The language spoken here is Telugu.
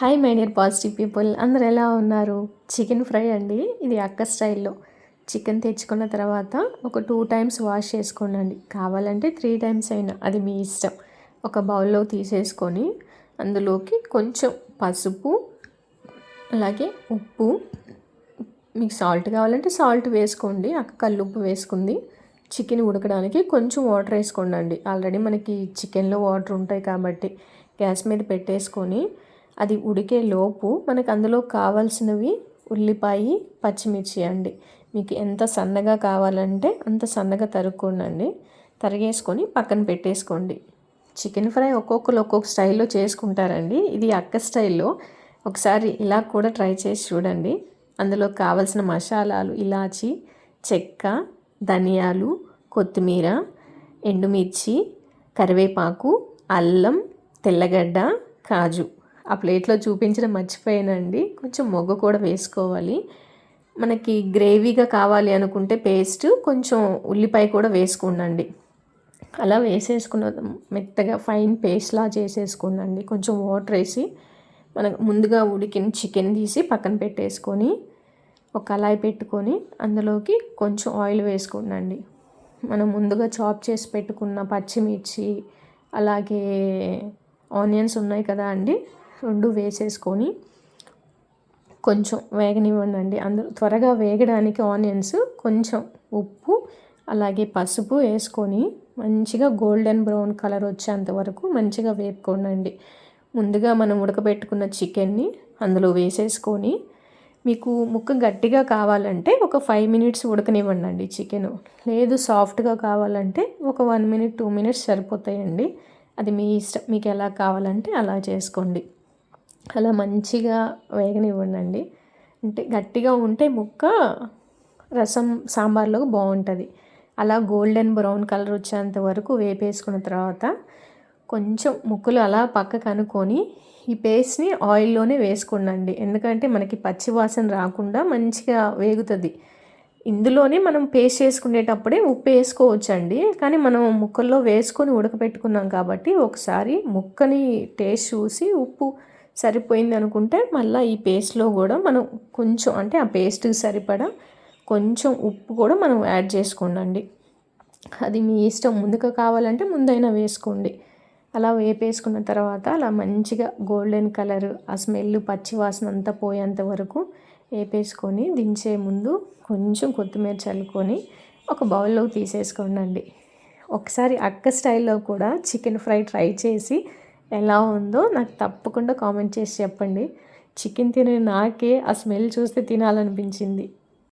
Hi my dear positive people, అందరు ఎలా ఉన్నారు? చికెన్ ఫ్రై అండి. ఇది అక్క స్టైల్లో. చికెన్ తెచ్చుకున్న తర్వాత ఒక 2 టైమ్స్ వాష్ చేసుకోండి. కావాలంటే 3 టైమ్స్ అయినా, అది మీ ఇష్టం. ఒక బౌల్లో తీసేసుకొని అందులోకి కొంచెం పసుపు, అలాగే ఉప్పు, మీకు సాల్ట్ కావాలంటే సాల్ట్ వేసుకోండి. అక్క కల్లుప్పు వేసుకుంది. చికెన్ ఉడకడానికి కొంచెం వాటర్ వేసుకోండి. ఆల్రెడీ మనకి చికెన్లో వాటర్ ఉంటాయి కాబట్టి గ్యాస్ మీద పెట్టేసుకొని అది ఉడికే లోపు మనకు అందులో కావాల్సినవి ఉల్లిపాయ, పచ్చిమిర్చి అండి. మీకు ఎంత సన్నగా కావాలంటే అంత సన్నగా తరుక్కోండి. తరిగేసుకొని పక్కన పెట్టేసుకోండి. చికెన్ ఫ్రై ఒక్కొక్కరు ఒక్కొక్క స్టైల్లో చేసుకుంటారండి. ఇది అక్క స్టైల్లో. ఒకసారి ఇలా కూడా ట్రై చేసి చూడండి. అందులో కావాల్సిన మసాలాలు ఇలాచి, చెక్క, ధనియాలు, కొత్తిమీర, ఎండుమిర్చి, కరివేపాకు, అల్లం, తెల్లగడ్డ, కాజు. ఆ ప్లేట్లో చూపించడం మర్చిపోయానండి. కొంచెం మొగ్గ కూడా వేసుకోవాలి. మనకి గ్రేవీగా కావాలి అనుకుంటే పేస్ట్ కొంచెం ఉల్లిపాయ కూడా వేసుకోండి. అలా వేసేసుకున్న మెత్తగా ఫైన్ పేస్ట్లా చేసేసుకోండి. కొంచెం వాటర్ వేసి మనకు ముందుగా ఉడికిన చికెన్ తీసి పక్కన పెట్టేసుకొని ఒక కళాయి పెట్టుకొని అందులోకి కొంచెం ఆయిల్ వేసుకోండి. మనం ముందుగా చాప్ చేసి పెట్టుకున్న పచ్చిమిర్చి, అలాగే ఆనియన్స్ ఉన్నాయి కదా అండి, 2 వేసేసుకొని కొంచెం వేగనివ్వండి. అందులో త్వరగా వేగడానికి ఆనియన్స్ కొంచెం ఉప్పు, అలాగే పసుపు వేసుకొని మంచిగా గోల్డెన్ బ్రౌన్ కలర్ వచ్చేంత వరకు మంచిగా వేపుకోండి. ముందుగా మనం ఉడకబెట్టుకున్న చికెన్ని అందులో వేసేసుకొని మీకు ముక్క గట్టిగా కావాలంటే ఒక 5 మినిట్స్ ఉడకనివ్వండి చికెను. లేదు సాఫ్ట్గా కావాలంటే ఒక 1 మినిట్ 2 మినిట్స్ సరిపోతాయండి. అది మీ ఇష్టం. మీకు ఎలా కావాలంటే అలా చేసుకోండి. అలా మంచిగా వేగనివ్వండి. అంటే గట్టిగా ఉంటే ముక్క రసం సాంబార్లో బాగుంటుంది. అలా గోల్డెన్ బ్రౌన్ కలర్ వచ్చేంత వరకు వేపేసుకున్న తర్వాత కొంచెం ముక్కలు అలా పక్కకు అనుకొని ఈ పేస్ట్ని ఆయిల్లోనే వేసుకోండి. ఎందుకంటే మనకి పచ్చి వాసన రాకుండా మంచిగా వేగుతుంది. ఇందులోనే మనం పేస్ట్ చేసుకునేటప్పుడే ఉప్పు వేసుకోవచ్చండి. కానీ మనం ముక్కల్లో వేసుకొని ఉడకపెట్టుకున్నాం కాబట్టి ఒకసారి ముక్కని టేస్ట్ చూసి ఉప్పు సరిపోయింది అనుకుంటే మళ్ళీ ఈ పేస్ట్లో కూడా మనం కొంచెం, అంటే ఆ పేస్ట్కి సరిపడా కొంచెం ఉప్పు కూడా మనం యాడ్ చేసుకోండి. అది మీ ఇష్టం. ముందుగా కావాలంటే ముందైనా వేసుకోండి. అలా వేపేసుకున్న తర్వాత అలా మంచిగా గోల్డెన్ కలర్, ఆ స్మెల్ పచ్చి వాసన అంతా పోయేంత వరకు వేపేసుకొని దించే ముందు కొంచెం కొత్తిమీర చల్లుకొని ఒక బౌల్లో తీసేసుకోండి. ఒకసారి అక్క స్టైల్లో కూడా చికెన్ ఫ్రై ట్రై చేసి ఎలా ఉందో నాకు తప్పకుండా కామెంట్ చేసి చెప్పండి. చికెన్ తినే నాకే ఆ స్మెల్ చూస్తే తినాలనిపించింది.